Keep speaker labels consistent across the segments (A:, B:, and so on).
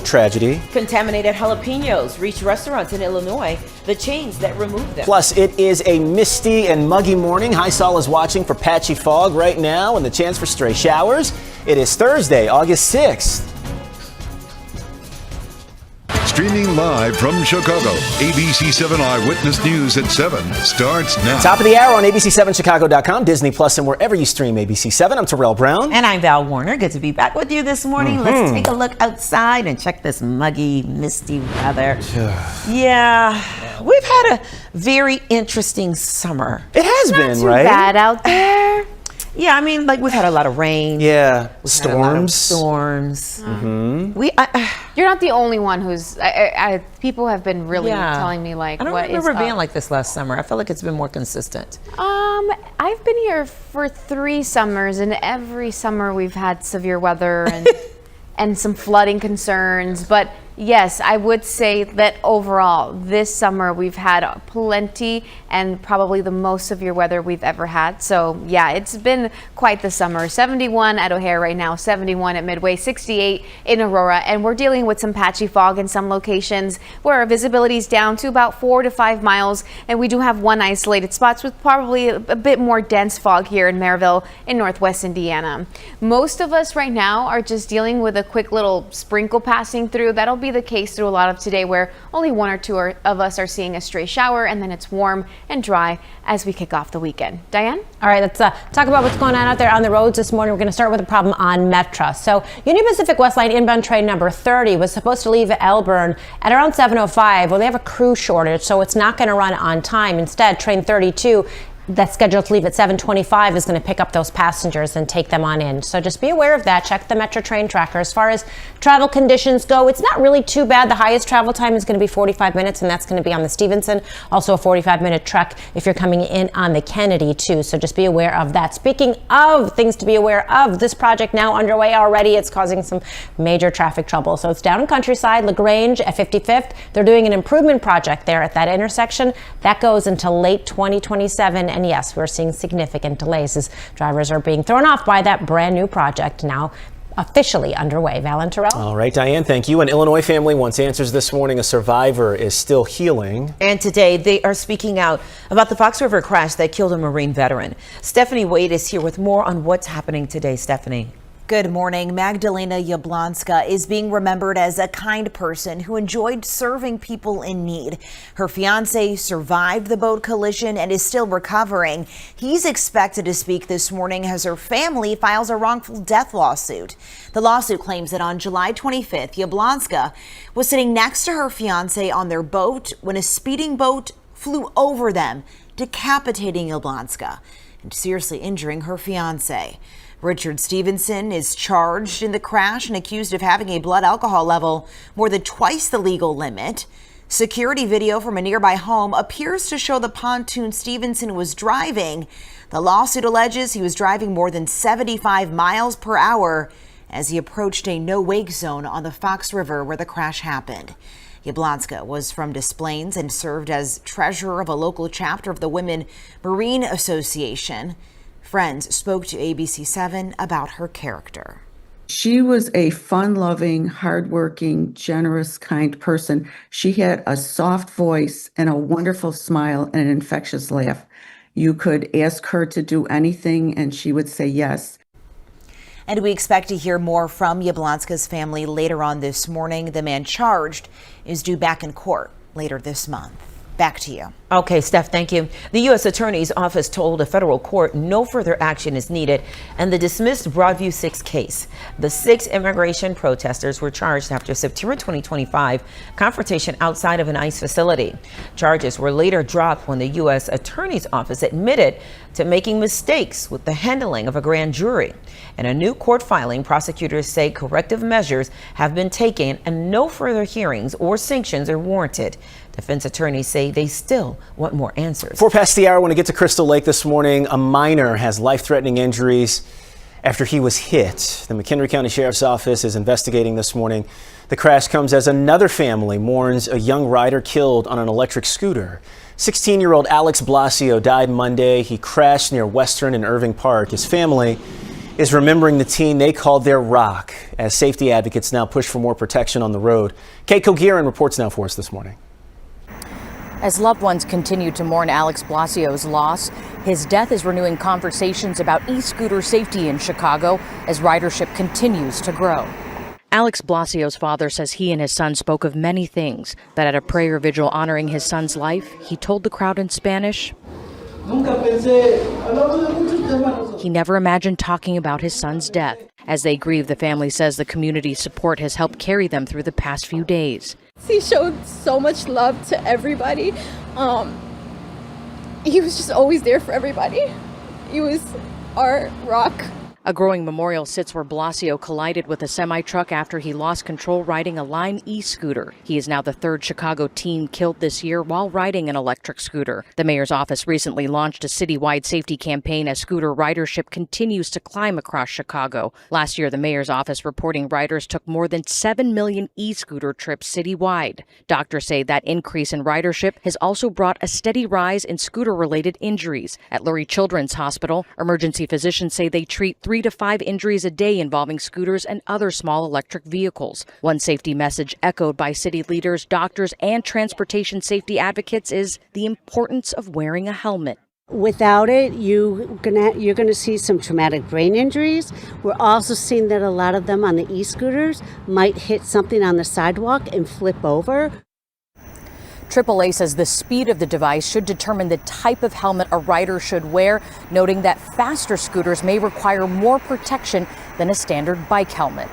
A: tragedy.
B: Contaminated jalapenos reach restaurants in Illinois, the chains that removed them.
A: Plus, it is a misty and muggy morning. High Sol is watching for patchy fog right now and the chance for stray showers. It is Thursday, August 6th.
C: Streaming live from Chicago, ABC7 Eyewitness News at 7 starts now.
A: Top of the hour on ABC7Chicago.com, Disney Plus, and wherever you stream ABC7. I'm Terrell Brown.
B: And I'm Val Warner. Good to be back with you this morning. Let's take a look outside and check this muggy, misty weather. Yeah, we've had a very interesting summer.
A: It has been,
D: Too
A: right?
D: bad out there.
B: Yeah, I mean, like we've had a lot of rain.
A: Yeah,
B: Storms.
A: storms.
D: You're not the only one who's. People have been really telling me like,
B: I don't
D: what
B: remember
D: is
B: being
D: up?
B: like this last summer. I feel like it's been more consistent.
D: I've been here for 3 summers, and every summer we've had severe weather and and some flooding concerns. But yes, I would say that overall this summer we've had plenty and probably the most severe weather we've ever had. So yeah, it's been quite the summer. 71 at O'Hare right now, 71 at Midway, 68 in Aurora, and we're dealing with some patchy fog in some locations where our visibility is down to about 4 to 5 miles, and we do have one isolated spots with probably a bit more dense fog here in Maryville in northwest Indiana. Most of us right now are just dealing with a quick little sprinkle passing through. That'll be the case through a lot of today, where only 1 or 2 of us are seeing a stray shower, and then it's warm and dry as we kick off the weekend. Diane?
E: All right, let's talk about what's going on out there on the roads this morning. We're going to start with a problem on Metra. So Union Pacific West Line inbound train number 30 was supposed to leave Elburn at around 7:05. Well, they have a crew shortage, so it's not going to run on time. Instead, train 32 that's scheduled to leave at 7:25 is going to pick up those passengers and take them on in. So just be aware of that. Check the Metro train tracker. As far as travel conditions go, it's not really too bad. The highest travel time is going to be 45 minutes, and that's going to be on the Stevenson. Also a 45-minute trek if you're coming in on the Kennedy, too. So just be aware of that. Speaking of things to be aware of, this project now underway already. It's causing some major traffic trouble. So it's down in Countryside, LaGrange at 55th. They're doing an improvement project there at that intersection. That goes until late 2027. And yes, we're seeing significant delays as drivers are being thrown off by that brand new project now officially underway. Val Terrell.
A: All right, Diane, thank you. An Illinois family wants answers this morning. A survivor is still healing.
B: And today they are speaking out about the Fox River crash that killed a Marine veteran. Stephanie Wade is here with more on what's happening today. Stephanie.
F: Good morning. Magdalena Jablonska is being remembered as a kind person who enjoyed serving people in need. Her fiance survived the boat collision and is still recovering. He's expected to speak this morning as her family files a wrongful death lawsuit. The lawsuit claims that on July 25th, Jablonska was sitting next to her fiance on their boat when a speeding boat flew over them, decapitating Jablonska and seriously injuring her fiance. Richard Stevenson is charged in the crash and accused of having a blood alcohol level more than twice the legal limit. Security video from a nearby home appears to show the pontoon Stevenson was driving. The lawsuit alleges he was driving more than 75 miles per hour as he approached a no-wake zone on the Fox River where the crash happened. Jablonska was from Des Plaines and served as treasurer of a local chapter of the Women Marine Association. Friends spoke to ABC7 about her character.
G: She was a fun-loving, hardworking, generous, kind person. She had a soft voice and a wonderful smile and an infectious laugh. You could ask her to do anything and she would say yes.
F: And we expect to hear more from Jablonska's family later on this morning. The man charged is due back in court later this month. Back to you.
B: Okay, Steph, thank you. The U.S. Attorney's Office told a federal court no further action is needed and the dismissed Broadview 6 case. The 6 immigration protesters were charged after September 2025 confrontation outside of an ICE facility. Charges were later dropped when the U.S. Attorney's Office admitted to making mistakes with the handling of a grand jury. In a new court filing, prosecutors say corrective measures have been taken and no further hearings or sanctions are warranted. Defense attorneys say they still want more answers.
A: 4 past the hour, I want to get to Crystal Lake this morning. A minor has life-threatening injuries after he was hit. The McHenry County Sheriff's Office is investigating this morning. The crash comes as another family mourns a young rider killed on an electric scooter. 16-year-old Alex Blasio died Monday. He crashed near Western and Irving Park. His family is remembering the teen they called their rock as safety advocates now push for more protection on the road. Kate Kogirin reports now for us this morning.
H: As loved ones continue to mourn Alex Blasio's loss, his death is renewing conversations about e-scooter safety in Chicago as ridership continues to grow. Alex Blasio's father says he and his son spoke of many things, but at a prayer vigil honoring his son's life, he told the crowd in Spanish, he never imagined talking about his son's death. As they grieve, the family says the community's support has helped carry them through the past few days.
I: He showed so much love to everybody. He was just always there for everybody. He was our rock.
H: A growing memorial sits where Blasio collided with a semi-truck after he lost control riding a Lime e-scooter. He is now the third Chicago teen killed this year while riding an electric scooter. The mayor's office recently launched a citywide safety campaign as scooter ridership continues to climb across Chicago. Last year, the mayor's office reporting riders took more than 7 million e-scooter trips citywide. Doctors say that increase in ridership has also brought a steady rise in scooter-related injuries. At Lurie Children's Hospital, emergency physicians say they treat 3 to 5 injuries a day involving scooters and other small electric vehicles. One safety message echoed by city leaders, doctors, and transportation safety advocates is the importance of wearing a helmet.
J: Without it, you're gonna see some traumatic brain injuries. We're also seeing that a lot of them on the e-scooters might hit something on the sidewalk and flip over.
H: AAA says the speed of the device should determine the type of helmet a rider should wear, noting that faster scooters may require more protection than a standard bike helmet.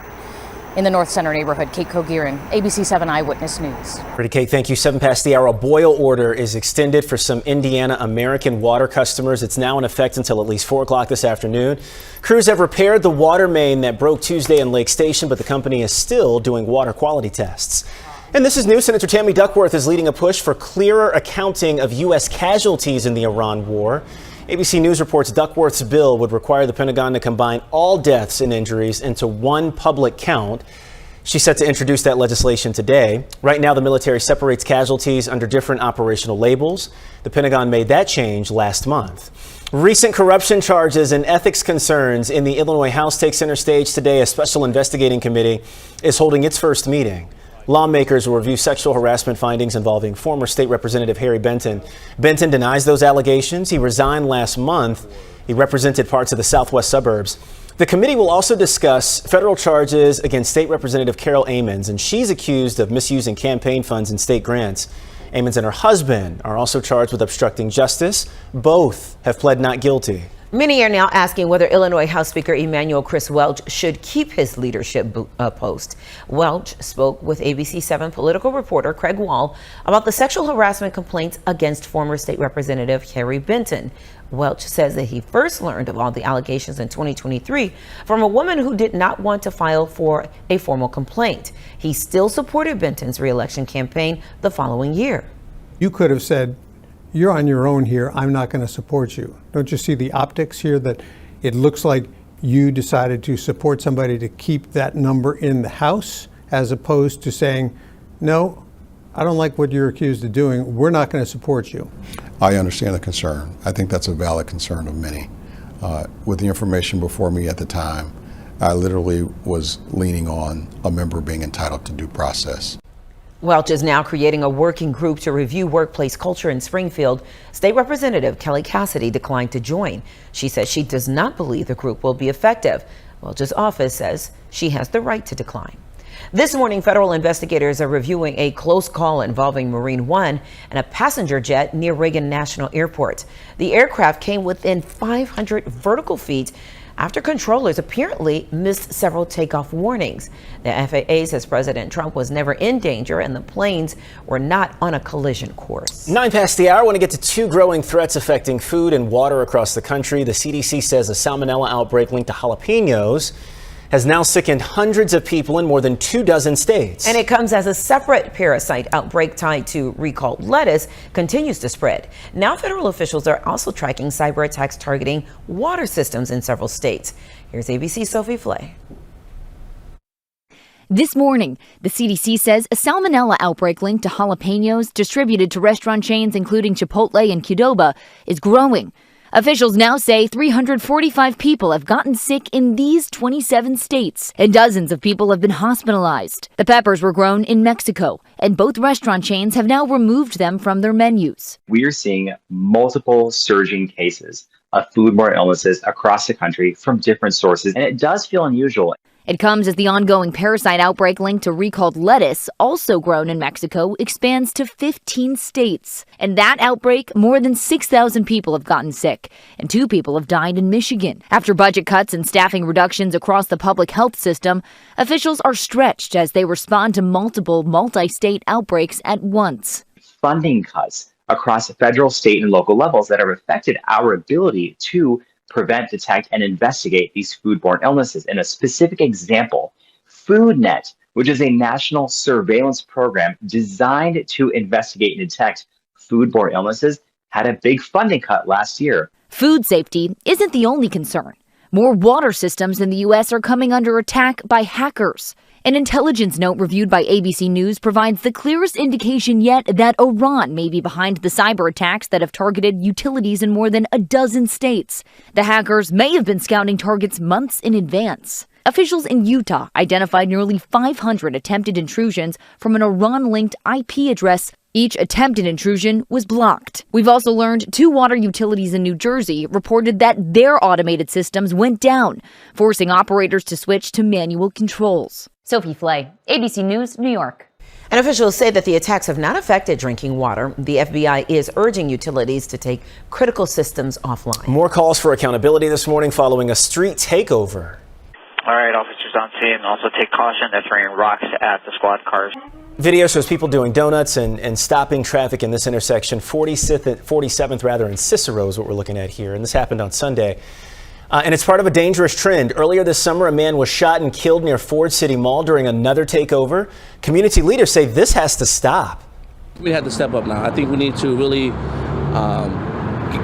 H: In the North Center neighborhood, Kate Kogirin, ABC7 Eyewitness News.
A: Pretty Kate, thank you. 7 past the hour. A boil order is extended for some Indiana American Water customers. It's now in effect until at least 4 o'clock this afternoon. Crews have repaired the water main that broke Tuesday in Lake Station, but the company is still doing water quality tests. And this is new. Senator Tammy Duckworth is leading a push for clearer accounting of U.S. casualties in the Iran war. ABC News reports Duckworth's bill would require the Pentagon to combine all deaths and injuries into one public count. She's set to introduce that legislation today. Right now, the military separates casualties under different operational labels. The Pentagon made that change last month. Recent corruption charges and ethics concerns in the Illinois House take center stage today. A special investigating committee is holding its first meeting. Lawmakers will review sexual harassment findings involving former state representative Harry Benton. Benton denies those allegations. He resigned last month. He represented parts of the southwest suburbs. The committee will also discuss federal charges against State Representative Carol Amons, and she's accused of misusing campaign funds and state grants. Amons and her husband are also charged with obstructing justice. Both have pled not guilty.
B: Many are now asking whether Illinois House Speaker Emanuel Chris Welch should keep his leadership post. Welch spoke with ABC7 political reporter Craig Wall about the sexual harassment complaints against former state representative Harry Benton. Welch says that he first learned of all the allegations in 2023 from a woman who did not want to file for a formal complaint. He still supported Benton's re-election campaign the following year.
K: You could have said, "You're on your own here. I'm not going to support you." Don't you see the optics here that it looks like you decided to support somebody to keep that number in the House as opposed to saying, "No, I don't like what you're accused of doing. We're not going to support you."
L: I understand the concern. I think that's a valid concern of many. With the information before me at the time, I literally was leaning on a member being entitled to due process.
B: Welch is now creating a working group to review workplace culture in Springfield. State Representative Kelly Cassidy declined to join. She says she does not believe the group will be effective. Welch's office says she has the right to decline. This morning, federal investigators are reviewing a close call involving Marine One and a passenger jet near Reagan National Airport. The aircraft came within 500 vertical feet after controllers apparently missed several takeoff warnings. The FAA says President Trump was never in danger and the planes were not on a collision course.
A: 9 past the hour. I want to get to 2 growing threats affecting food and water across the country. The CDC says a salmonella outbreak linked to jalapenos has now sickened hundreds of people in more than 24 states.
B: And it comes as a separate parasite outbreak tied to recalled lettuce continues to spread. Now federal officials are also tracking cyber attacks targeting water systems in several states. Here's ABC Sophie Flay.
M: This morning, the CDC says a salmonella outbreak linked to jalapenos distributed to restaurant chains including Chipotle and Qdoba is growing. Officials now say 345 people have gotten sick in these 27 states, and dozens of people have been hospitalized. The peppers were grown in Mexico, and both restaurant chains have now removed them from their menus.
N: We are seeing multiple surging cases of foodborne illnesses across the country from different sources, and it does feel unusual.
M: It comes as the ongoing parasite outbreak linked to recalled lettuce, also grown in Mexico, expands to 15 states. In that outbreak, more than 6,000 people have gotten sick, and 2 people have died in Michigan. After budget cuts and staffing reductions across the public health system, officials are stretched as they respond to multiple multi-state outbreaks at once.
N: Funding cuts across federal, state, and local levels that have affected our ability to prevent, detect, and investigate these foodborne illnesses. In a specific example, FoodNet, which is a national surveillance program designed to investigate and detect foodborne illnesses, had a big funding cut last year.
M: Food safety isn't the only concern. More water systems in the U.S. are coming under attack by hackers. An intelligence note reviewed by ABC News provides the clearest indication yet that Iran may be behind the cyber attacks that have targeted utilities in more than a dozen states. The hackers may have been scouting targets months in advance. Officials in Utah identified nearly 500 attempted intrusions from an Iran-linked IP address. Each attempted intrusion was blocked. We've also learned 2 water utilities in New Jersey reported that their automated systems went down, forcing operators to switch to manual controls. Sophie Flay, ABC News, New York.
B: And officials say that the attacks have not affected drinking water. The FBI is urging utilities to take critical systems offline.
A: More calls for accountability this morning following a street takeover.
O: All right, officers on scene. Also take caution. They're throwing rocks at the squad cars.
A: Video shows people doing donuts and stopping traffic in this intersection, 47th rather, and Cicero is what we're looking at here. And this happened on Sunday. And it's part of a dangerous trend. Earlier this summer, a man was shot and killed near Ford City Mall during another takeover. Community leaders say this has to stop.
P: We had to step up now. I think we need to really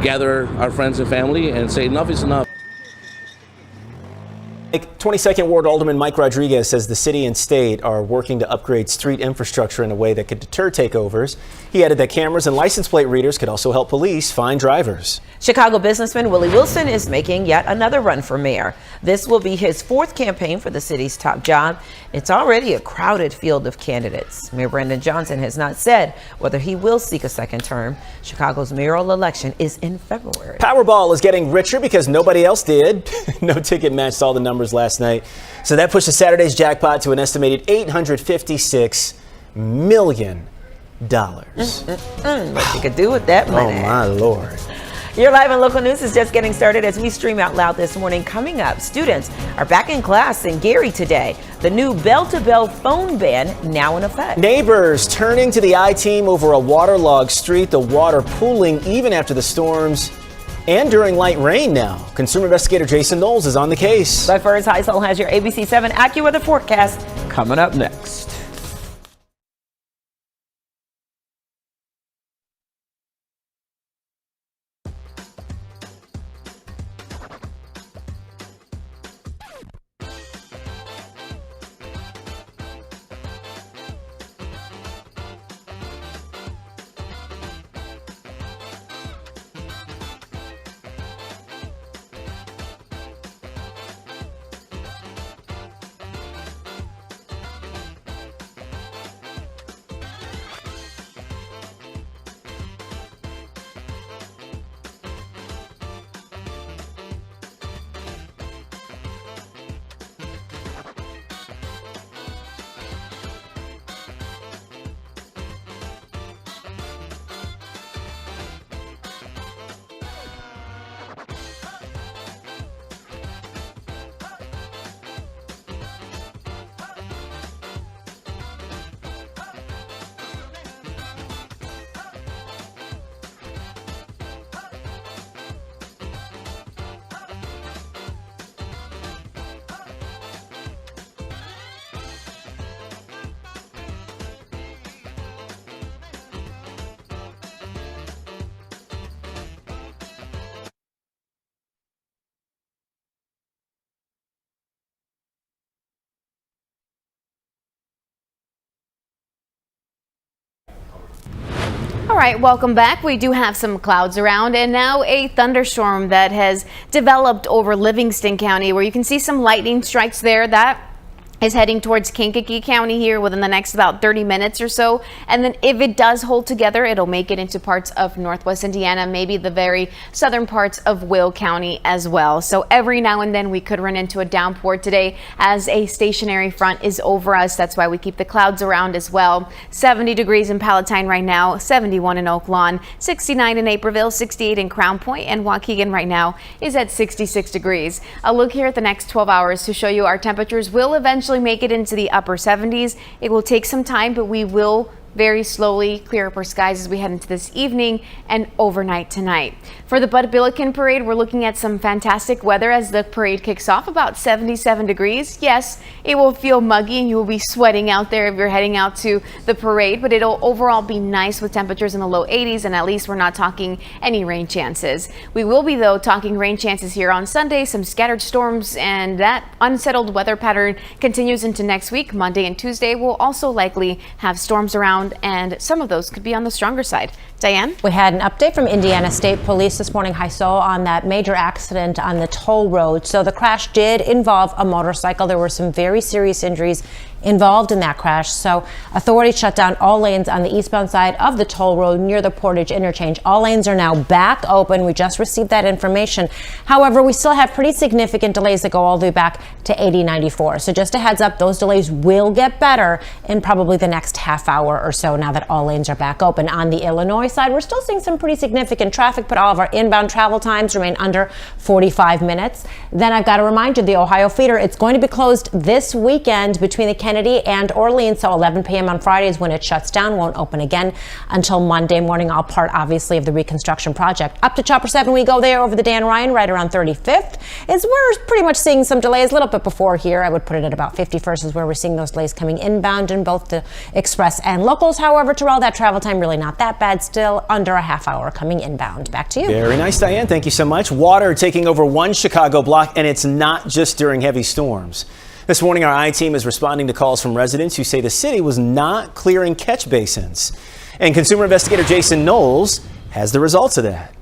P: gather our friends and family and say enough is enough.
A: 22nd Ward Alderman Mike Rodriguez says the city and state are working to upgrade street infrastructure in a way that could deter takeovers. He added that cameras and license plate readers could also help police find drivers.
B: Chicago businessman Willie Wilson is making yet another run for mayor. This will be his 4th campaign for the city's top job. It's already a crowded field of candidates. Mayor Brandon Johnson has not said whether he will seek a second term. Chicago's mayoral election is in February.
A: Powerball is getting richer because nobody else did. No ticket matched all the numbers last night. So that pushes Saturday's jackpot to an estimated $856 million.
B: What you could do with that money.
A: Oh, my Lord.
B: Your live and local news is just getting started as we stream out loud this morning. Coming up, students are back in class in Gary today. The new bell-to-bell phone ban now in effect.
A: Neighbors turning to the I-team over a waterlogged street, the water pooling even after the storms and during light rain now. Consumer investigator Jason Knowles is on the case.
B: But first, Heisel has your ABC7 AccuWeather forecast coming up next.
D: right, welcome back. We do have some clouds around and now a thunderstorm that has developed over Livingston County, where you can see some lightning strikes there. That is heading towards Kankakee County here within the next about 30 minutes or so. And then if it does hold together, it'll make it into parts of northwest Indiana, maybe the very southern parts of Will County as well. So every now and then we could run into a downpour today as a stationary front is over us. That's why we keep the clouds around as well. 70 degrees in Palatine right now, 71 in Oak Lawn, 69 in Naperville, 68 in Crown Point, and Waukegan right now is at 66 degrees. A look here at the next 12 hours to show you our temperatures will eventually make it into the upper 70s. It will take some time, but we will very slowly clear up our skies as we head into this evening and overnight tonight. For the Bud Billiken Parade, we're looking at some fantastic weather as the parade kicks off, about 77 degrees. Yes, it will feel muggy and you will be sweating out there if you're heading out to the parade, but it'll overall be nice with temperatures in the low 80s, and at least we're not talking any rain chances. We will be, though, talking rain chances here on Sunday, some scattered storms, and that unsettled weather pattern continues into next week. Monday and Tuesday will also likely have storms around, and some of those could be on the stronger side. Diane?
E: We had an update from Indiana State Police this morning, Hyso, on that major accident on the toll road. So the crash did involve a motorcycle. There were some very serious injuries involved in that crash. So authorities shut down all lanes on the eastbound side of the toll road near the Portage interchange. All lanes are now back open. We just received that information. However, we still have pretty significant delays that go all the way back to 8094. So just a heads up, those delays will get better in probably the next half hour or so now that all lanes are back open. On the Illinois side, we're still seeing some pretty significant traffic, but all of our inbound travel times remain under 45 minutes. Then I've got to remind you, the Ohio feeder, it's going to be closed this weekend between the Kennedy and Orleans, so 11 p.m. on Friday is when it shuts down. Won't open again until Monday morning, all part obviously of the reconstruction project. Up to Chopper 7 we go there over the Dan Ryan right around 35th. We're pretty much seeing some delays a little bit before here. I would put it at about 51st is where we're seeing those delays coming inbound in both the express and locals. However, Terrell, that travel time really not that bad, still under a half hour coming inbound. Back to you.
A: Very nice, Diane. Thank you so much. Water taking over one Chicago block, and it's not just during heavy storms. This morning, our I-team is responding to calls from residents who say the city was not clearing catch basins. And consumer investigator Jason Knowles has the results of that.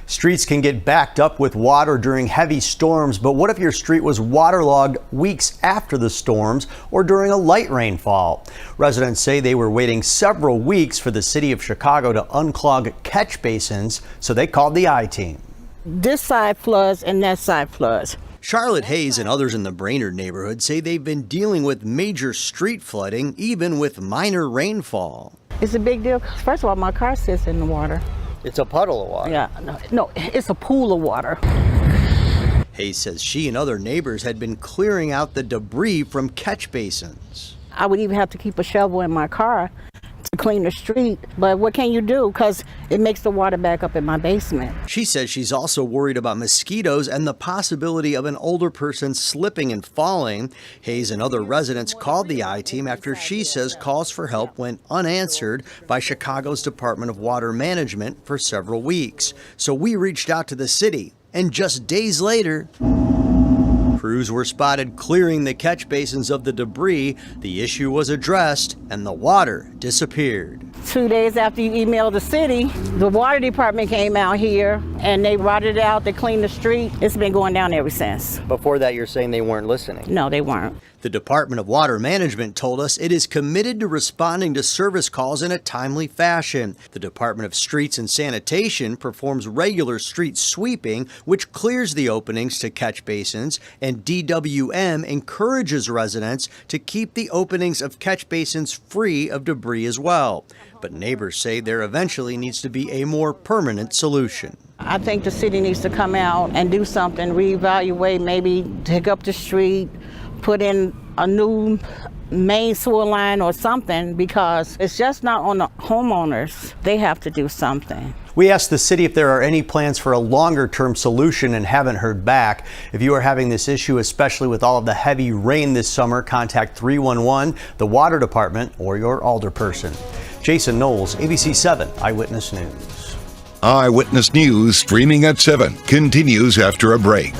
Q: Streets can get backed up with water during heavy storms, but what if your street was waterlogged weeks after the storms or during a light rainfall? Residents say they were waiting several weeks for the city of Chicago to unclog catch basins, so they called the I-team.
R: This side floods and that side floods.
Q: Charlotte Hayes and others in the Brainerd neighborhood say they've been dealing with major street flooding, even with minor rainfall.
R: It's a big deal. First of all, my car sits in the water.
Q: It's a puddle of water.
R: Yeah, no, it's a pool of water.
Q: Hayes says she and other neighbors had been clearing out the debris from catch basins.
R: I would even have to keep a shovel in my car to clean the street, but what can you do? Because it makes the water back up in my basement.
Q: She says she's also worried about mosquitoes and the possibility of an older person slipping and falling. Hayes and other residents called the I-team after she says calls for help went unanswered by Chicago's Department of Water Management for several weeks. So we reached out to the city, and just days later, crews were spotted clearing the catch basins of the debris. The issue was addressed and the water disappeared.
R: 2 days after you emailed the city, the water department came out here and they rotted it out, they cleaned the street. It's been going down ever since.
Q: Before that, you're saying they weren't listening?
R: No, they weren't.
Q: The Department of Water Management told us it is committed to responding to service calls in a timely fashion. The Department of Streets and Sanitation performs regular street sweeping, which clears the openings to catch basins, and DWM encourages residents to keep the openings of catch basins free of debris as well. But neighbors say there eventually needs to be a more permanent solution.
R: I think the city needs to come out and do something, reevaluate, maybe dig up the street, put in a new main sewer line or something, because it's just not on the homeowners. They have to do something.
Q: We asked the city if there are any plans for a longer-term solution and haven't heard back. If you are having this issue, especially with all of the heavy rain this summer, contact 311, the Water Department, or your alderperson. Jason Knowles, ABC7 Eyewitness News.
C: Eyewitness News streaming at 7 continues after a break.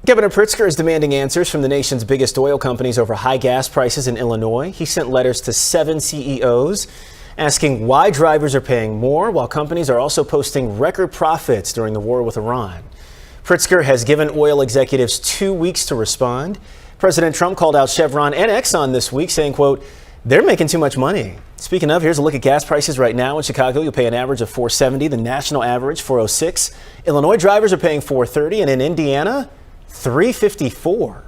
A: Governor Pritzker is demanding answers from the nation's biggest oil companies over high gas prices in Illinois. He sent letters to 7 CEOs asking why drivers are paying more while companies are also posting record profits during the war with Iran. Pritzker has given oil executives 2 weeks to respond. President Trump called out Chevron and Exxon this week, saying, quote, they're making too much money. Speaking of, here's a look at gas prices right now. In Chicago, you'll pay an average of $4.70, the national average $4.06. Illinois drivers are paying $4.30, and in Indiana, $3.54.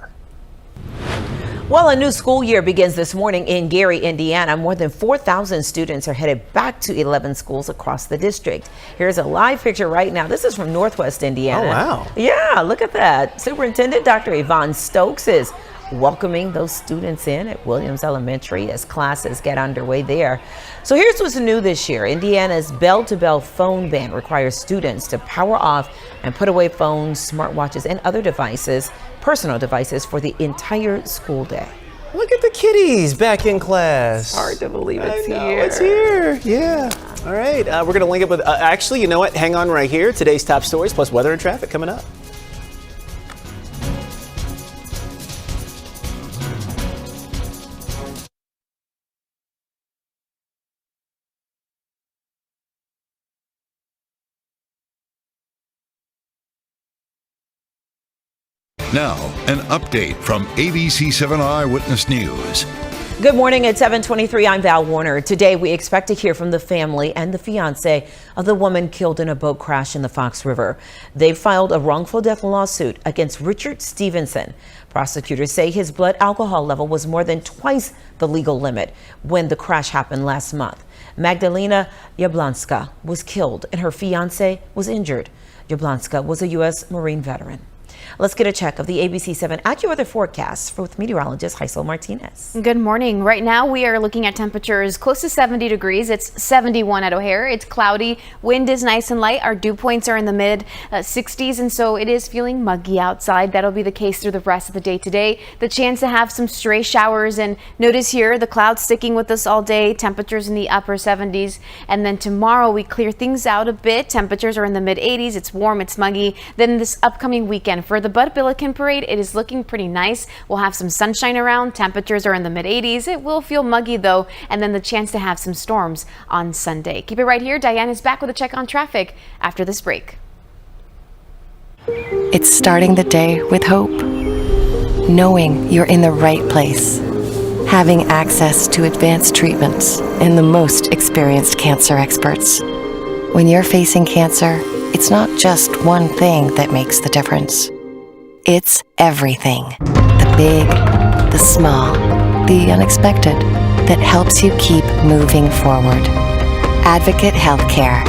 B: Well, a new school year begins this morning in Gary, Indiana. More than 4,000 students are headed back to 11 schools across the district. Here's a live picture right now. This is from Northwest Indiana.
A: Oh, wow.
B: Yeah, look at that. Superintendent Dr. Yvonne Stokes is welcoming those students in at Williams Elementary as classes get underway there. So here's what's new this year. Indiana's bell-to-bell phone ban requires students to power off and put away phones, smartwatches, and other devices, personal devices, for the entire school day.
A: Look at the kiddies back in class.
B: Hard to believe it's
A: I know,
B: here.
A: It's here. Yeah. All right. We're going to link up with, actually, you know what? Hang on right here. Today's top stories plus weather and traffic coming up.
C: Now, an update from ABC7 Eyewitness News.
B: Good morning at 7:23. I'm Val Warner. Today we expect to hear from the family and the fiance of the woman killed in a boat crash in the Fox River. They filed a wrongful death lawsuit against Richard Stevenson. Prosecutors say his blood alcohol level was more than twice the legal limit when the crash happened last month. Magdalena Jablonska was killed and her fiance was injured. Jablonska was a U.S. Marine veteran. Let's get a check of the ABC7 AccuWeather forecast with meteorologist Heisel Martinez.
D: Good morning. Right now we are looking at temperatures close to 70 degrees. It's 71 at O'Hare. It's cloudy. Wind is nice and light. Our dew points are in the mid 60s, and so it is feeling muggy outside. That'll be the case through the rest of the day today. The chance to have some stray showers, and notice here the clouds sticking with us all day. Temperatures in the upper 70s, and then tomorrow we clear things out a bit. Temperatures are in the mid 80s. It's warm. It's muggy. Then this upcoming weekend for the Bud Billiken Parade, it is looking pretty nice. We'll have some sunshine around. Temperatures are in the mid 80s. It will feel muggy though, and then the chance to have some storms on Sunday. Keep it right here. Diane is back with a check on traffic after this break.
S: It's starting the day with hope, knowing you're in the right place, having access to advanced treatments and the most experienced cancer experts. When you're facing cancer, it's not just one thing that makes the difference. It's everything. The big, the small, the unexpected that helps you keep moving forward. Advocate Healthcare.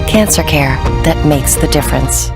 S: Cancer care that makes the difference.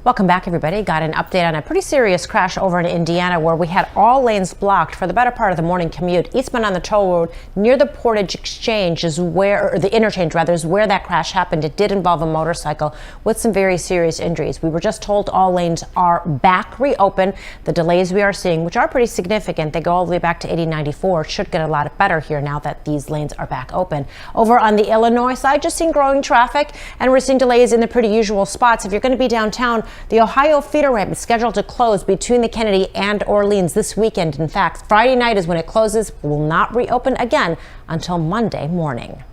E: Welcome back, everybody. Got an update on a pretty serious crash over in Indiana where we had all lanes blocked for the better part of the morning commute. Eastbound on the toll road near the Portage Exchange is where, or the interchange rather, is where that crash happened. It did involve a motorcycle with some very serious injuries. We were just told all lanes are back reopened. The delays we are seeing, which are pretty significant, they go all the way back to 8094, should get a lot better here now that these lanes are back open. Over on the Illinois side, just seeing growing traffic, and we're seeing delays in the pretty usual spots. If you're going to be downtown, the Ohio feeder ramp is scheduled to close between the Kennedy and Orleans this weekend. In fact, Friday night is when it closes. It will not reopen again until Monday morning.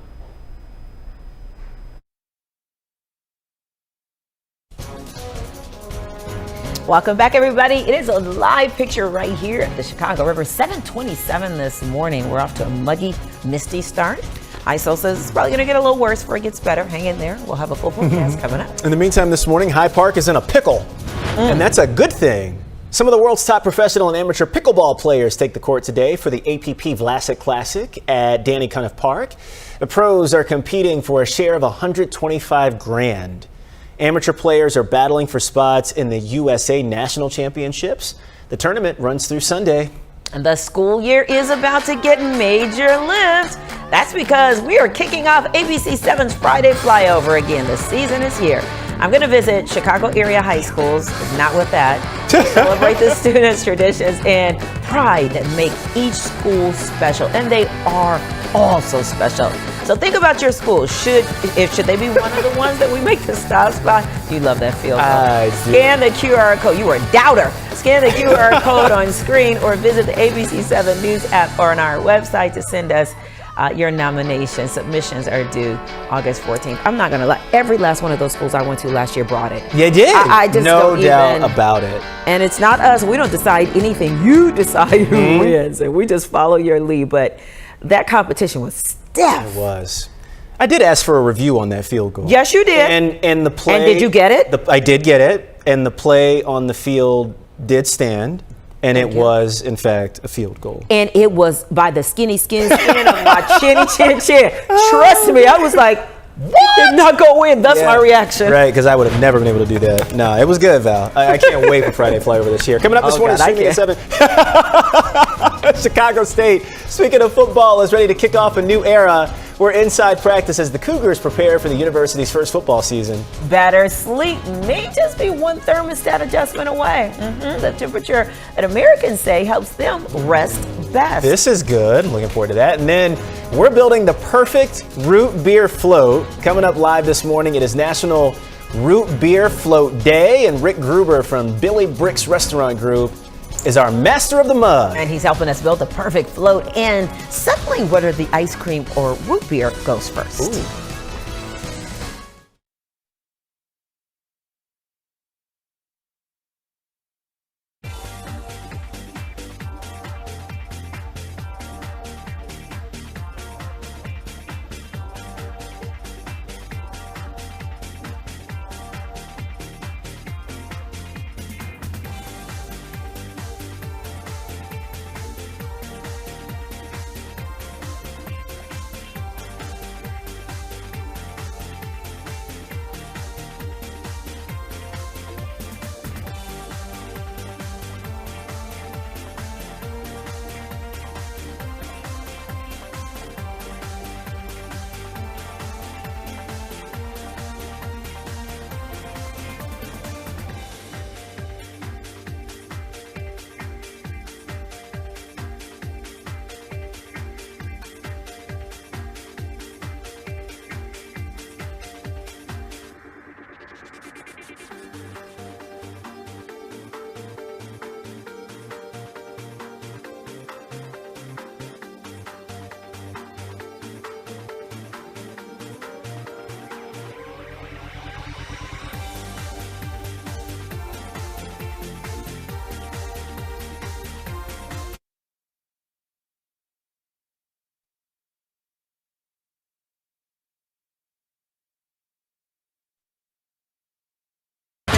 B: Welcome back, everybody. It is a live picture right here at the Chicago River. 7:27 this morning. We're off to a muggy, misty start. ISO says it's probably going to get a little worse before it gets better. Hang in there. We'll have a full forecast coming up.
A: In the meantime, this morning, Hyde Park is in a pickle, and that's a good thing. Some of the world's top professional and amateur pickleball players take the court today for the APP Vlasic Classic at Danny Cuniff Park. The pros are competing for a share of $125 grand. Amateur players are battling for spots in the USA National Championships. The tournament runs through Sunday.
B: And the school year is about to get major lift. That's because we are kicking off ABC7's Friday Flyover again. The season is here. I'm going to visit Chicago area high schools, not with that, to celebrate the students' traditions and pride that make each school special. And they are all so special. So think about your school. Should they be one of the ones that we make the stops by? You love that field. Scan the QR code. You are a doubter. Scan the QR code on screen or visit the ABC7 News app or on our website to send us your nomination. Submissions are due August 14th. I'm not going to lie. Every last one of those schools I went to last year brought it.
A: You did?
B: I just
A: no doubt about it.
B: And it's not us. We don't decide anything. You decide who wins. And we just follow your lead. But that competition was stiff.
A: It was. I did ask for a review on that field goal.
B: Yes, you did.
A: And the play.
B: And did you get it?
A: I did get it. And the play on the field did stand. And it was, in fact, a field goal.
B: And it was by the skin of my chin. Trust me, I was like, what? Did not go in. That's my reaction.
A: Right, because I would have never been able to do that. No, it was good, Val. I can't wait for Friday Flyover this year. Coming up this morning, streaming at 7. Chicago State, speaking of football, is ready to kick off a new era. We're inside practice as the Cougars prepare for the university's first football season.
B: Better sleep may just be one thermostat adjustment away. The temperature that Americans say helps them rest best.
A: This is good. Looking forward to that. And then we're building the perfect root beer float. Coming up live this morning, it is National Root Beer Float Day, and Rick Gruber from Billy Brick's Restaurant Group is our master of the mug.
B: And he's helping us build the perfect float and settling whether the ice cream or root beer goes first.
A: Ooh.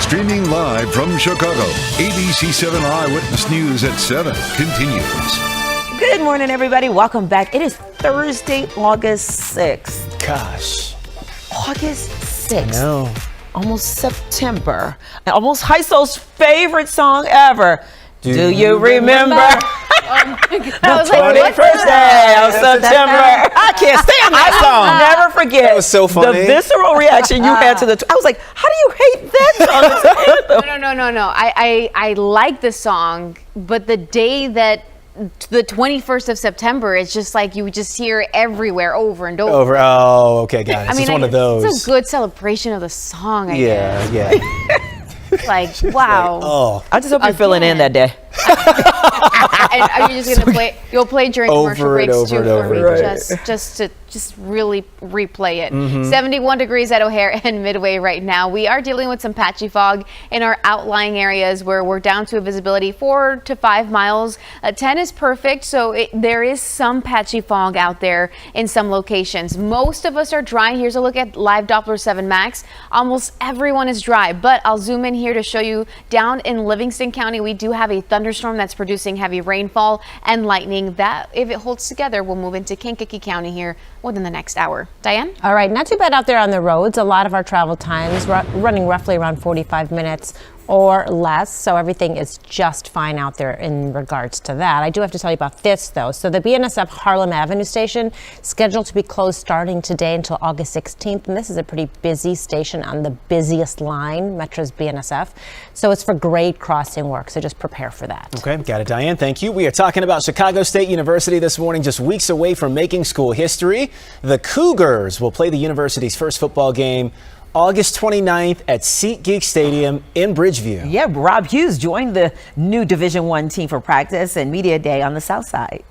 C: Streaming live from Chicago, ABC7 Eyewitness News at 7 continues.
B: Good morning, everybody. Welcome back. It is Thursday, August 6th.
A: Gosh.
B: August 6th.
A: No.
B: almost September. Almost High Soul's favorite song ever. Do you remember?
D: I was like,
A: 21st day of September.
B: I can't stand that song. I'll never forget.
A: That was so funny.
B: The visceral reaction you had to I was like, how do you hate that song?
D: No. I like the song, but the day that the 21st of September, it's just like you just hear it everywhere over and over.
A: Oh, okay, got it.
D: I mean,
A: it's one of those.
D: It's a good celebration of the song, I guess.
A: Yeah.
D: Like, wow.
A: Oh,
B: I just hope you're feeling in that day.
D: And are you just gonna play? You'll play during commercial breaks too for me, just to really replay it. 71 degrees at O'Hare and Midway right now. We are dealing with some patchy fog in our outlying areas where we're down to a visibility 4 to 5 miles. 10 is perfect, so there is some patchy fog out there in some locations. Most of us are dry. Here's a look at live Doppler 7 Max. Almost everyone is dry, but I'll zoom in here to show you down in Livingston County. We do have a thunderstorm that's producing heavy rainfall and lightning that, if it holds together, will move into Kankakee County here within the next hour. Diane?
E: All right, not too bad out there on the roads. A lot of our travel times running roughly around 45 minutes or less, so everything is just fine out there in regards to that. I do have to tell you about this, though. So the BNSF Harlem Avenue station scheduled to be closed starting today until August 16th, and this is a pretty busy station on the busiest line, Metro's BNSF. So it's for grade crossing work, so just prepare for that.
A: Okay, got it, Diane. Thank you. We are talking about Chicago State University this morning, just weeks away from making school history. The Cougars will play the university's first football game August 29th at SeatGeek Stadium in Bridgeview.
B: Yeah, Rob Hughes joined the new Division I team for practice and media day on the South Side.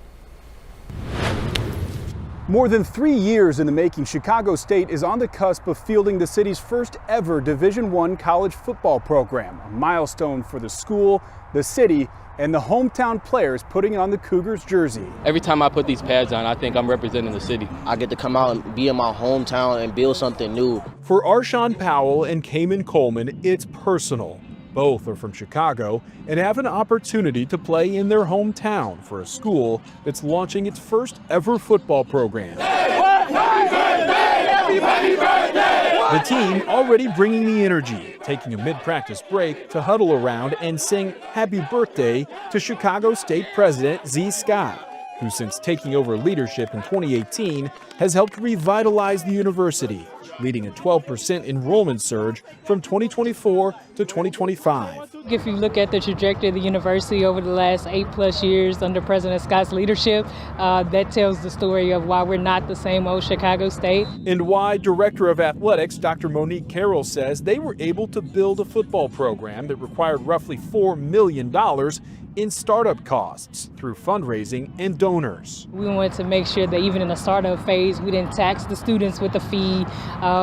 T: More than 3 years in the making, Chicago State is on the cusp of fielding the city's first ever Division I college football program, a milestone for the school, the city, and the hometown players putting on the Cougars jersey.
P: Every time I put these pads on, I think I'm representing the city.
U: I get to come out and be in my hometown and build something new.
T: For Arshawn Powell and Cayman Coleman, it's personal. Both are from Chicago and have an opportunity to play in their hometown for a school that's launching its first ever football program. The team already bringing the energy, taking a mid-practice break to huddle around and sing happy birthday to Chicago State President Z. Scott, who since taking over leadership in 2018 has helped revitalize the university, leading a 12% enrollment surge from 2024 to 2025.
V: If you look at the trajectory of the university over the last 8+ years under President Scott's leadership, that tells the story of why we're not the same old Chicago State.
T: And why Director of Athletics Dr. Monique Carroll says they were able to build a football program that required roughly $4 million in startup costs through fundraising and donors.
V: We wanted to make sure that even in the startup phase, we didn't tax the students with a fee.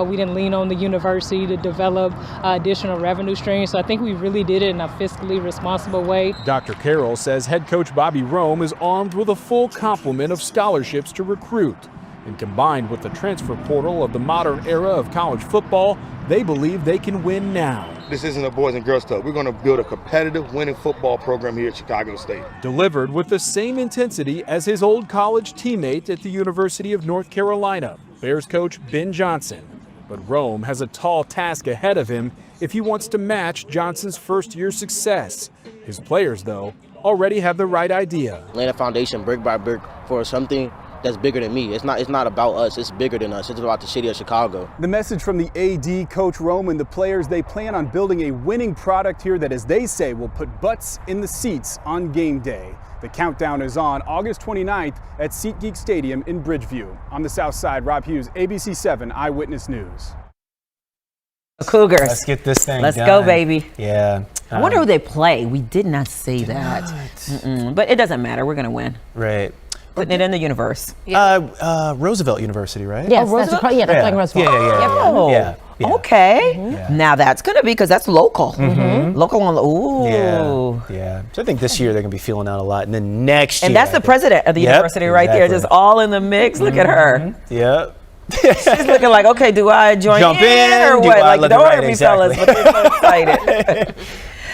V: We didn't lean on the university to develop additional revenue streams. So I think we really did it in a fiscally responsible way.
T: Dr. Carroll says head coach Bobby Rome is armed with a full complement of scholarships to recruit. And combined with the transfer portal of the modern era of college football, they believe they can win now.
W: This isn't a Boys and Girls Club. We're going to build a competitive winning football program here at Chicago State.
T: Delivered with the same intensity as his old college teammate at the University of North Carolina, Bears coach Ben Johnson. But Rome has a tall task ahead of him if he wants to match Johnson's first-year success. His players, though, already have the right idea.
U: Laying a foundation brick by brick for something that's bigger than me. It's not about us, it's bigger than us. It's about the city of Chicago.
T: The message from the AD, Coach Rome, and the players, they plan on building a winning product here that, as they say, will put butts in the seats on game day. The countdown is on August 29th at SeatGeek Stadium in Bridgeview. On the South Side, Rob Hughes, ABC7 Eyewitness News.
B: The Cougars.
A: Let's get this thing
B: Let's
A: done.
B: go, baby.
A: Yeah.
B: I wonder who they play. We did not say that. But it doesn't matter. We're going to win.
A: Right.
B: Putting it in the universe.
A: Roosevelt University, right?
E: Yes,
B: Oh,
E: that's
B: Roosevelt?
E: yeah, playing Roosevelt.
A: Yeah.
B: Okay. Now that's going to be, because that's local. Local on the,
A: Yeah. So I think this year they're going to be feeling out a lot. And then next year.
B: And that's the president of the university right there, just all in the mix. Look at her.
A: Yep.
B: She's looking like, okay, do I
A: Jump in
B: or
A: do
B: what?
A: I
B: Like,
A: look
B: don't
A: right?
B: hurt me,
A: Exactly.
B: fellas, but they're so excited.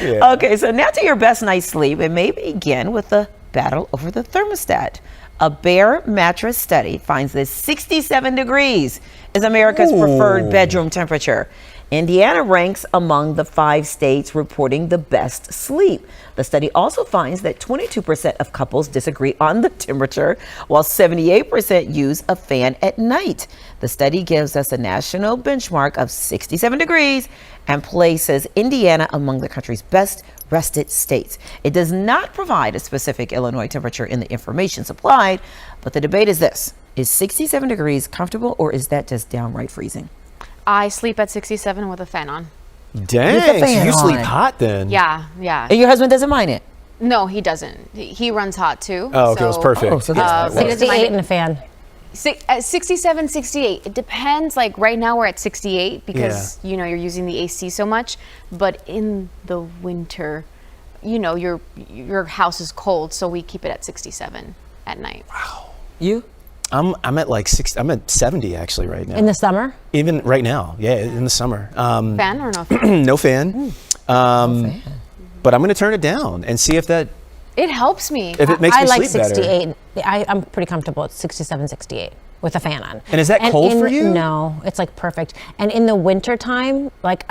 A: Yeah.
B: Okay, so now to your best night's sleep. It may begin with the battle over the thermostat. A Bare mattress study finds that 67 degrees is America's preferred bedroom temperature. Indiana ranks among the 5 states reporting the best sleep. The study also finds that 22% of couples disagree on the temperature, while 78% use a fan at night. The study gives us a national benchmark of 67 degrees and places Indiana among the country's best rested states. It does not provide a specific Illinois temperature in the information supplied, but the debate is this: is 67 degrees comfortable, or is that just downright freezing?
D: I sleep at 67 with a fan on.
A: Dang, so you sleep hot then?
D: Yeah, yeah.
B: And your husband doesn't mind it?
D: No, he doesn't. He runs hot too.
A: Oh, okay, it was perfect.
B: Oh, so that's
E: 68 in the fan.
D: 67, 68. It depends. Like right now we're at 68 because you know you're using the AC so much. But in the winter, you know your house is cold, so we keep it at 67 at night.
A: Wow.
B: You?
A: I'm at like 60. I'm at 70 actually right now.
E: In the summer?
A: Even right now, yeah, in the summer.
D: Fan or no fan?
A: No fan. But I'm going to turn it down and see if that.
D: It helps me.
A: If it makes me
E: like
A: sleep
E: 68.
A: better.
E: I'm pretty comfortable at 67, 68 with a fan on.
A: And is that cold for you?
E: No, it's like perfect. And in the winter time, like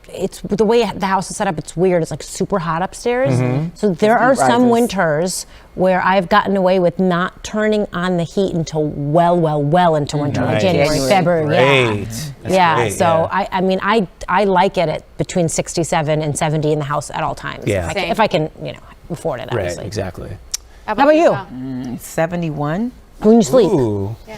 E: it's the way the house is set up. It's weird. It's like super hot upstairs. So there are some winters where I've gotten away with not turning on the heat until well into winter, like January, February.
A: Great.
E: Great, so I mean, I like it at between 67 and 70 in the house at all times.
A: Yeah.
E: If I can, afford it. Obviously.
A: Right. Exactly.
E: How about you?
B: 71.
E: When you sleep.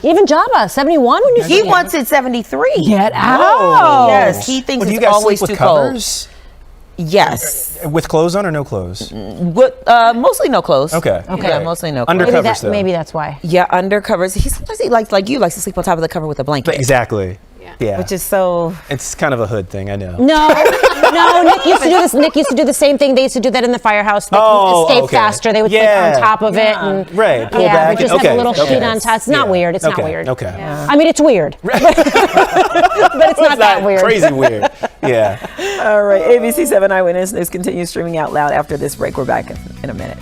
E: Even Jabba, 71 when you sleep.
B: He wants it 73.
E: Get out.
B: Oh. Yes, he thinks
A: Do you
B: it's
A: guys
B: always
A: sleep with
B: too
A: covers?
B: cold. Yes.
A: With clothes on or no clothes?
B: Mostly no clothes.
A: Okay.
B: Yeah, mostly no clothes.
A: Undercovers though.
E: Maybe that's why.
B: Yeah, undercovers. He sometimes likes to sleep on top of the cover with a blanket.
A: Exactly. Yeah.
B: Which is so.
A: It's kind of a hood thing, I know.
E: No, Nick used to do this. Nick used to do the same thing. They used to do that in the firehouse. They escape faster. They would sleep on top of it. And,
A: pull back.
E: They just have a little sheet on top. It's not weird. It's not weird.
A: Okay.
E: I mean, it's weird. but it's not that weird.
A: Crazy weird. Yeah.
B: All right. ABC7 Eyewitness News continues streaming out loud after this break. We're back in a minute.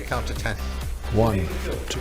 F: Count to 10.
A: 1, 2.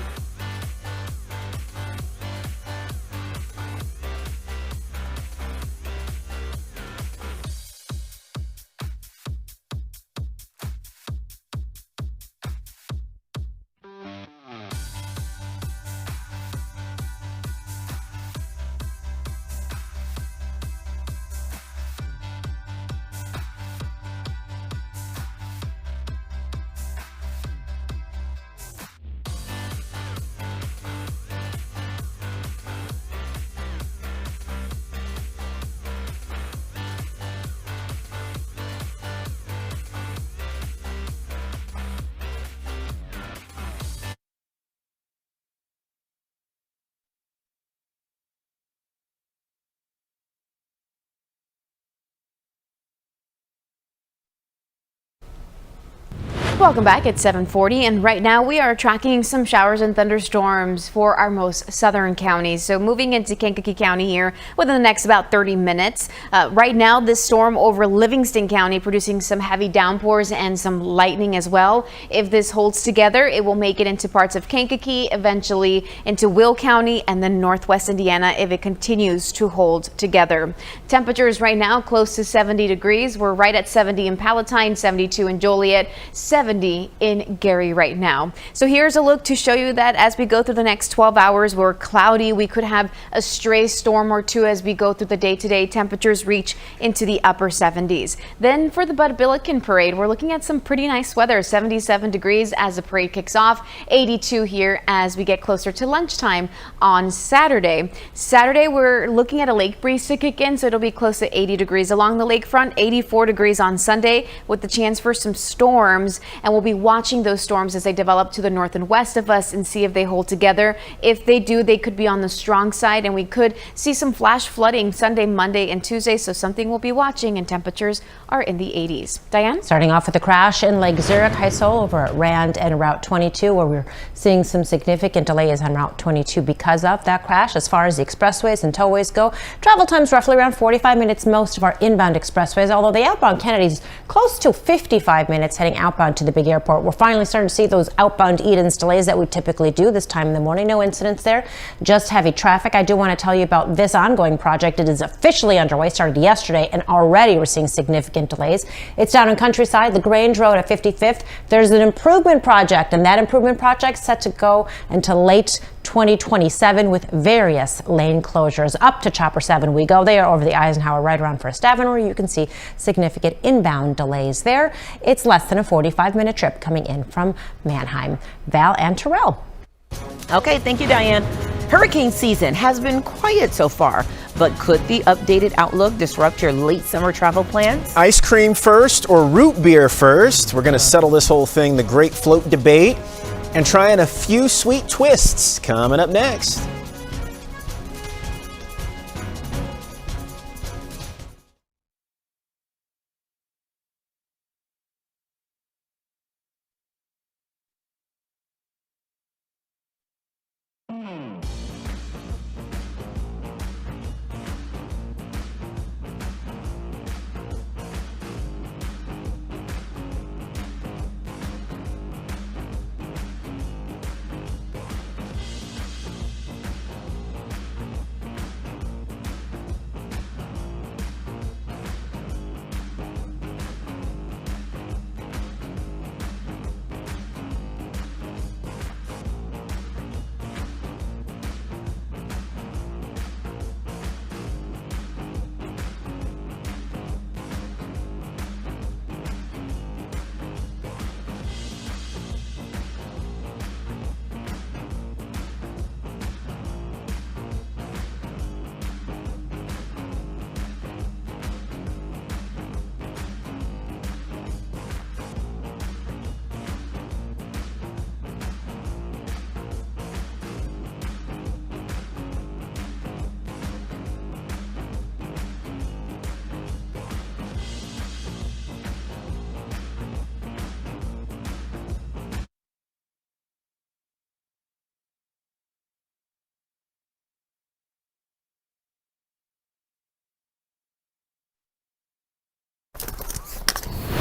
D: Welcome back. It's 7:40, and right now we are tracking some showers and thunderstorms for our most southern counties. So moving into Kankakee County here within the next about 30 minutes. Right now, this storm over Livingston County producing some heavy downpours and some lightning as well. If this holds together, it will make it into parts of Kankakee, eventually into Will County, and then northwest Indiana if it continues to hold together. Temperatures right now close to 70 degrees. We're right at 70 in Palatine, 72 in Joliet, 70 in Gary right now. So here's a look to show you that as we go through the next 12 hours, we're cloudy. We could have a stray storm or two as we go through the day today. Temperatures reach into the upper 70s. Then for the Bud Billiken Parade, we're looking at some pretty nice weather, 77 degrees as the parade kicks off, 82 here as we get closer to lunchtime on Saturday. Saturday, we're looking at a lake breeze to kick in, so it'll be close to 80 degrees along the lakefront, 84 degrees on Sunday with the chance for some storms. and we'll be watching those storms as they develop to the north and west of us and see if they hold together. If they do, they could be on the strong side, and we could see some flash flooding Sunday, Monday, and Tuesday, so something we'll be watching, and temperatures are in the 80s. Diane?
E: Starting off with the crash in Lake Zurich, Heysel over at Rand and Route 22, where we're seeing some significant delays on Route 22 because of that crash. As far as the expressways and tollways go, travel times roughly around 45 minutes most of our inbound expressways, although the outbound Kennedy's close to 55 minutes heading outbound to the big airport. We're finally starting to see those outbound Edens delays that we typically do this time in the morning. No incidents there, just heavy traffic. I do want to tell you about this ongoing project. It is officially underway, started yesterday, and already we're seeing significant delays. It's down in Countryside, LaGrange Road at 55th. There's an improvement project, and that improvement project set to go until late 2027 with various lane closures. Up to Chopper 7 we go there over the Eisenhower right around First Avenue, where you can see significant inbound delays there. It's less than a 45-minute trip coming in from Mannheim. Val and Terrell.
B: Okay, thank you, Diane. Hurricane season has been quiet so far, but could the updated outlook disrupt your late summer travel plans?
A: Ice cream first or root beer first? We're going to settle this whole thing, the great float debate, and try in a few sweet twists coming up next.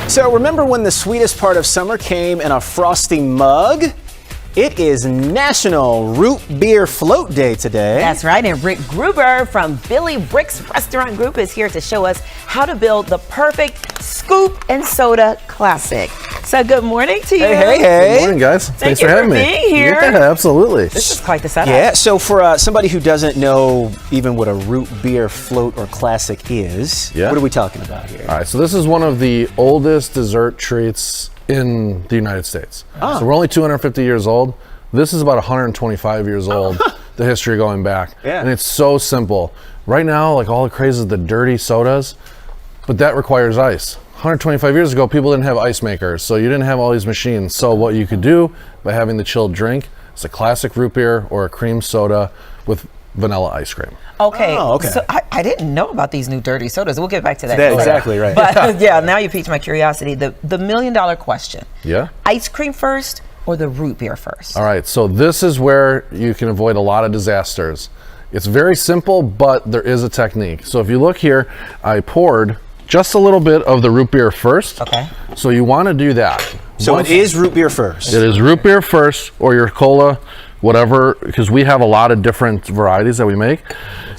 A: So remember when the sweetest part of summer came in a frosty mug? It is National Root Beer Float Day today.
B: That's right, and Rick Gruber from Billy Brick's Restaurant Group is here to show us how to build the perfect scoop and soda classic. So good morning to you.
A: Hey.
F: Good morning, guys.
B: Thanks
F: for having me.
B: Being here.
F: Yeah, absolutely.
B: This is quite the setup.
A: Yeah, so for somebody who doesn't know even what a root beer float or classic is, what are we talking about here?
F: All right, so this is one of the oldest dessert treats in the United States.
A: Oh.
F: So we're only 250 years old. This is about 125 years old, the history going back.
A: Yeah.
F: And it's so simple. Right now, like all the craze is the dirty sodas, but that requires ice. 125 years ago, people didn't have ice makers, so you didn't have all these machines. So what you could do by having the chilled drink is a classic root beer or a cream soda with vanilla ice cream.
B: Okay.
A: Oh, okay.
B: So I didn't know about these new dirty sodas. We'll get back to that.
A: That's exactly right.
B: But yeah, now you piqued my curiosity. The $1 million question.
F: Yeah.
B: Ice cream first or the root beer first?
F: All right, so this is where you can avoid a lot of disasters. It's very simple, but there is a technique. So if you look here, I poured just a little bit of the root beer first.
B: Okay.
F: So you want to do that.
A: So it is root beer first.
F: It is root beer first, or your cola, whatever, because we have a lot of different varieties that we make.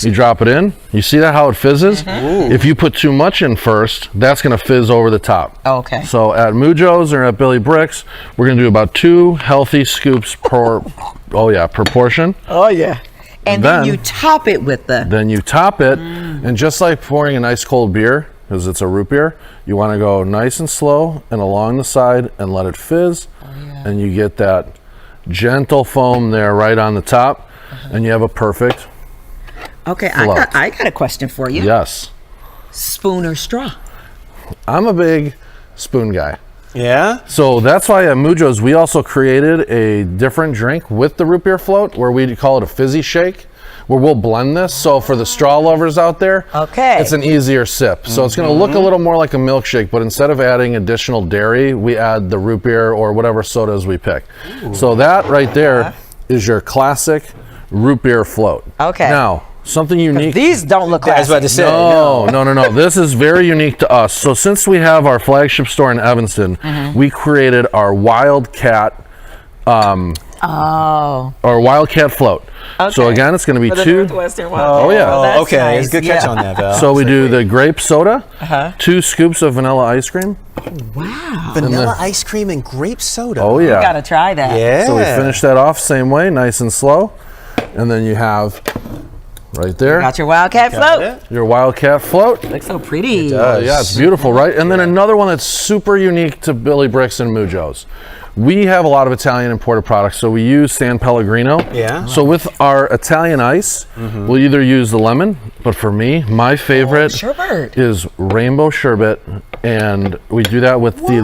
F: You drop it in. You see that how it fizzes?
B: Mm-hmm.
F: If you put too much in first, that's going to fizz over the top.
B: Oh, okay.
F: So at Mujo's or at Billy Brick's, we're going to do about 2 healthy scoops per portion.
B: Oh yeah. And then you top it with the.
F: Then you top it, and just like pouring an ice cold beer, because it's a root beer, you want to go nice and slow and along the side and let it fizz, and you get that gentle foam there right on the top, and you have a perfect
B: Okay,
F: float.
B: I got a question for you.
F: Yes.
B: Spoon or straw?
F: I'm a big spoon guy.
A: Yeah?
F: So that's why at Mujo's we also created a different drink with the root beer float where we call it a fizzy shake, where we'll blend this. So for the straw lovers out there, it's an easier sip. So it's going to look a little more like a milkshake, but instead of adding additional dairy, we add the root beer or whatever sodas we pick. So that right there is your classic root beer float.
B: Okay.
F: Now, something unique.
B: These don't look
A: I was about to say.
F: No. This is very unique to us. So since we have our flagship store in Evanston, we created our Wildcat our Wildcat float. So again, it's going to be
B: For the
F: two.
B: Northwestern Wildcat.
F: Oh yeah.
B: That's
A: okay.
B: nice.
A: It's a good catch on that, Val.
F: So we do the grape soda, 2 scoops of vanilla ice cream.
B: Wow.
A: Vanilla ice cream and grape soda.
F: Oh yeah.
B: You gotta try that.
A: Yeah.
F: So we finish that off same way, nice and slow, and then you have right there.
B: Got your Wildcat float.
F: Your Wildcat float.
B: Looks so pretty.
F: Yeah, it's beautiful, right? And then another one that's super unique to Billy Bricks and Mujo's. We have a lot of Italian imported products, so we use San Pellegrino.
A: Yeah.
F: So with our Italian ice, we'll either use the lemon, but for me, my favorite
B: sherbet.
F: is rainbow sherbet, and we do that with the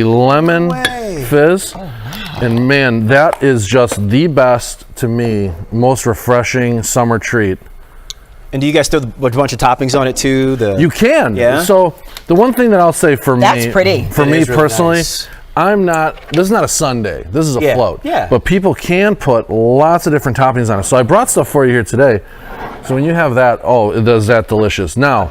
F: lemon fizz. And man, that is just the best, to me, most refreshing summer treat.
A: And do you guys throw a bunch of toppings on it too?
F: You can.
A: Yeah.
F: So the one thing that I'll say for
B: That's pretty.
F: For
A: It
F: me
A: is really
F: personally,
A: nice.
F: this is not a sundae. This is a
A: Yeah,
F: float.
A: yeah.
F: But people can put lots of different toppings on it. So I brought stuff for you here today. So when you have that, it does that delicious. Now,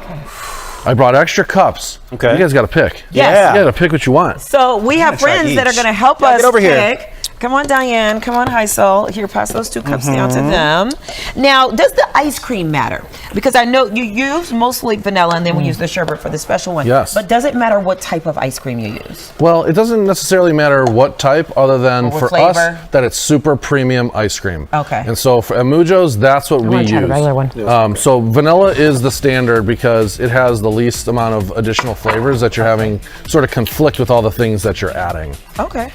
F: I brought extra cups.
A: Okay.
F: You guys got to pick.
B: Yes.
F: You got to pick what you want.
B: So we have
A: try
B: friends that are
A: each.
B: going to help
A: Yeah,
B: us
A: get over here.
B: pick. Come on, Diane. Come on, Heisel. Here, pass those 2 cups down to them. Now, does the ice cream matter? Because I know you use mostly vanilla, and then we use the sherbet for the special one.
F: Yes.
B: But does it matter what type of ice cream you use?
F: Well, it doesn't necessarily matter what type, other than
B: Or what
F: for
B: flavor?
F: us that it's super premium ice cream.
B: Okay.
F: And so for at Mujo's, that's what we
E: wanna try
F: use.
E: the regular one.
F: So vanilla is the standard because it has the least amount of additional flavors that you're having sort of conflict with all the things that you're adding.
B: Okay.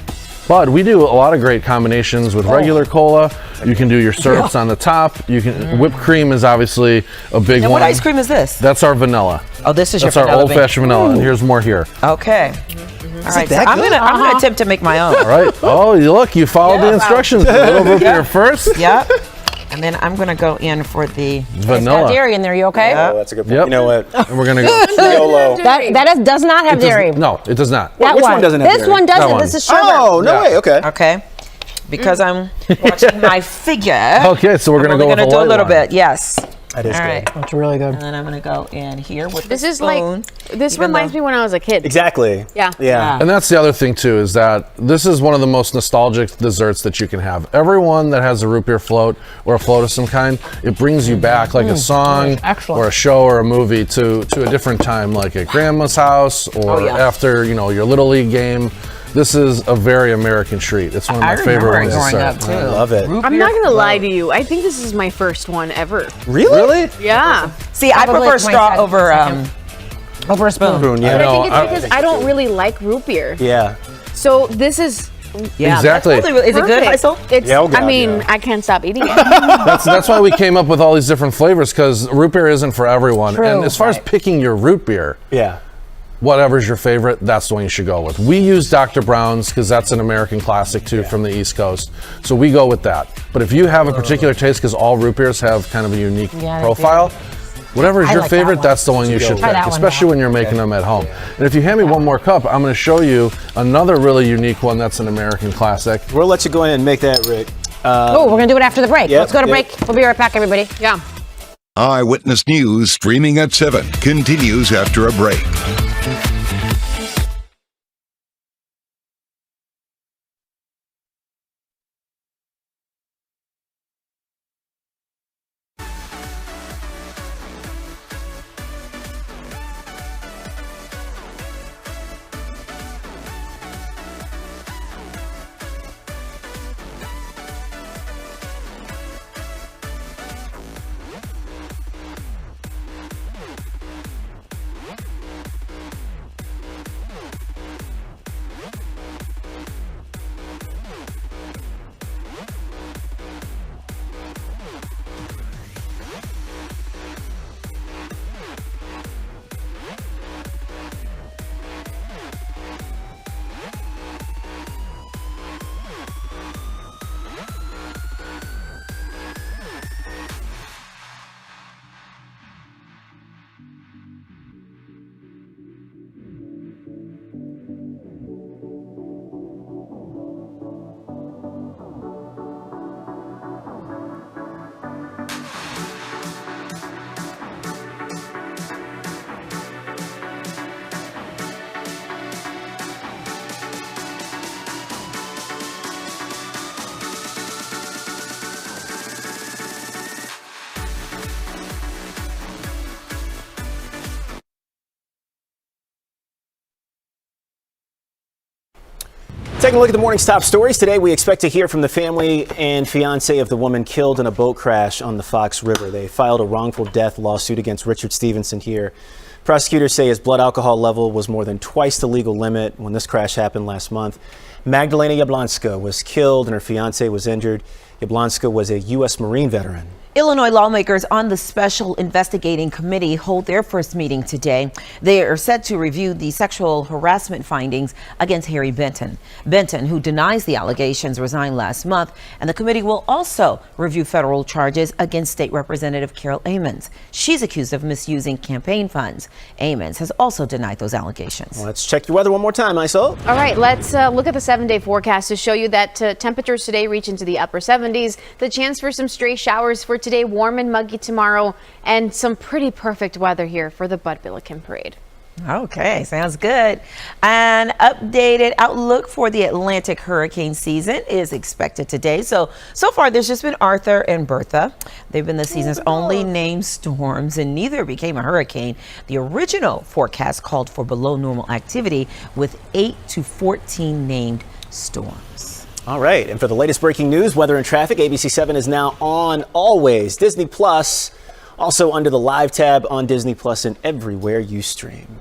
F: But we do a lot of great combinations with regular cola. You can do your syrups on the top. You can whipped cream is obviously a big
B: And
F: one.
B: what ice cream is this?
F: That's our vanilla.
B: Oh, this is
F: That's
B: your
F: our
B: vanilla
F: old-fashioned vanilla. And here's more here.
B: Okay. All right. So
A: that
B: I'm
A: good?
B: gonna attempt to make my own.
F: All right. Oh, you followed the instructions. A little root beer first.
B: Yep. And then I'm gonna go in for the
E: It's got
F: Vanilla.
E: dairy in there. You okay?
A: Oh, that's a good point.
F: Yep.
A: You know what?
F: And we're gonna go.
A: YOLO.
E: Does not have dairy.
F: No, it does not.
E: That
A: Which one doesn't have
E: This
A: dairy?
E: one doesn't.
F: That one.
E: This is sherbet.
A: Oh, no way. Okay.
B: Okay. Because I'm watching my figure.
F: Okay, so we're gonna
B: I'm
F: go
B: only
F: with
B: gonna
F: a
B: do a
F: light
B: little
F: one.
B: bit. Yes.
A: That is
B: All
A: good.
B: right.
E: That's really good.
B: And then I'm gonna go in here with
D: This
B: the
D: is
B: spoon.
D: this
B: Even
D: reminds
B: though-
D: me when I was a kid.
A: Exactly.
D: Yeah.
A: Yeah.
F: And that's the other thing too, is that this is one of the most nostalgic desserts that you can have. Everyone that has a root beer float or a float of some kind, it brings you back like a song
E: Excellent.
F: or a show or a movie to a different time, like at grandma's house or after your little league game. This is a very American treat. It's one of my favorite ones to
B: growing up
F: serve.
B: too.
A: I love it.
D: I'm not gonna lie to you. I think this is my first one ever.
A: Really?
D: Yeah.
B: See, I
E: Probably
B: prefer
E: 20
B: straw
E: seconds,
B: over a spoon.
A: Spoon,
D: But
A: yeah.
D: I think
F: No,
D: it's because I don't really like root beer.
A: Yeah.
D: So this is
B: Yeah,
F: Exactly.
B: That's really, is it good,
D: perfect.
B: Heisel?
D: It's,
A: Yeah, oh God,
D: I mean,
A: yeah.
D: I can't stop eating it.
F: That's why we came up with all these different flavors, because root beer isn't for everyone.
E: True.
F: And as far as picking your root beer,
A: Yeah.
F: whatever's your favorite, that's the one you should go with. We use Dr. Brown's because that's an American classic too from the East Coast. So we go with that. But if you have a particular taste, because all root beers have kind of a unique
E: Yeah, they
F: profile, whatever is
E: I
F: your
E: like that
F: favorite,
E: one.
F: that's the one you should
E: Try
F: pick,
E: that one,
F: especially
E: Val.
F: when you're making them at home. And if you hand me one more cup, I'm going to show you another really unique one that's an American classic.
A: We'll let you go in and make that, Rick.
E: Oh, we're gonna do it after the break.
A: Yep,
E: Let's go to
A: yep.
E: break. We'll be right back, everybody.
D: Yeah.
C: Eyewitness News streaming at 7 continues after a break.
A: Taking a look at the morning's top stories. Today, we expect to hear from the family and fiance of the woman killed in a boat crash on the Fox River. They filed a wrongful death lawsuit against Richard Stevenson here. Prosecutors say his blood alcohol level was more than twice the legal limit when this crash happened last month. Magdalena Jablonska was killed and her fiance was injured. Jablonska was a U.S. Marine veteran.
B: Illinois lawmakers on the Special Investigating Committee hold their first meeting today. They are set to review the sexual harassment findings against Harry Benton. Benton, who denies the allegations, resigned last month, and the committee will also review federal charges against State Representative Carol Amons. She's accused of misusing campaign funds. Amons has also denied those allegations.
A: Well, let's check your weather one more time, Isol.
D: All right, let's look at the 7-day forecast to show you that temperatures today reach into the upper 70s. The chance for some stray showers for today, warm and muggy tomorrow, and some pretty perfect weather here for the Bud Billiken Parade.
B: Okay, sounds good. An updated outlook for the Atlantic hurricane season is expected today. So far there's just been Arthur and Bertha. They've been the season's only named storms, and neither became a hurricane. The original forecast called for below normal activity with 8 to 14 named storms.
A: All right, and for the latest breaking news, weather and traffic, ABC7 is now on always. Disney Plus, also under the Live tab on Disney Plus and everywhere you stream.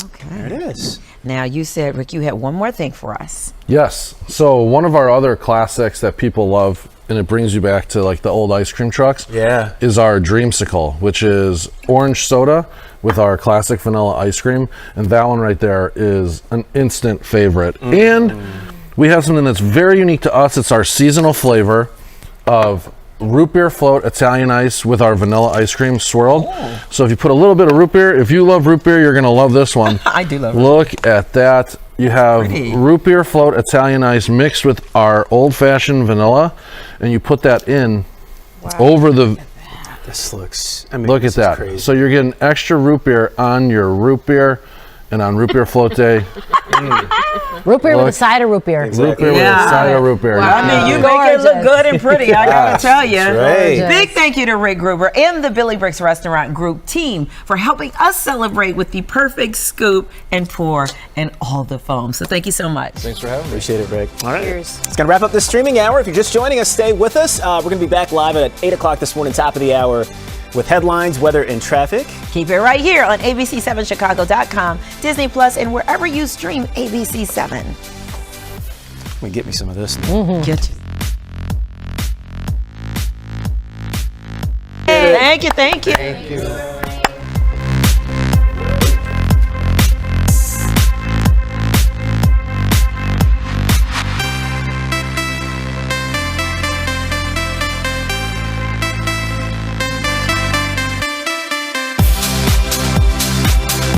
B: Okay.
A: There it is.
B: Now, you said, Rick, you had one more thing for us.
F: Yes. So one of our other classics that people love, and it brings you back to like the old ice cream trucks, is our Dreamsicle, which is orange soda with our classic vanilla ice cream. And that one right there is an instant favorite. And we have something that's very unique to us. It's our seasonal flavor of root beer float Italian ice with our vanilla ice cream swirled. So if you put a little bit of root beer, if you love root beer, you're going to love this one.
B: I do love
F: Look at that. You have root beer float Italian ice mixed with our old-fashioned vanilla, and you put that in over the...
A: This looks... I mean,
F: look at that.
A: Crazy.
F: So you're getting extra root beer on your root beer, and on root beer float day...
E: Root beer with a side of root beer.
F: Root beer with a side of root beer.
B: Well, I mean, you make it look good and pretty, I gotta tell you.
A: Right.
B: Big thank you to Rick Gruber and the Billy Bricks Restaurant Group team for helping us celebrate with the perfect scoop and pour and all the foam. So thank you so much.
F: Thanks for having me.
A: Appreciate it, Rick. All right.
D: Cheers.
A: It's going to wrap up this streaming hour. If you're just joining us, stay with us. We're going to be back live at 8 o'clock this morning, top of the hour, with headlines, weather, and traffic.
B: Keep it right here on ABC7Chicago.com, Disney Plus, and wherever you stream ABC7.
A: Let me get me some of this.
B: Get you. Thank you.
A: Thank you.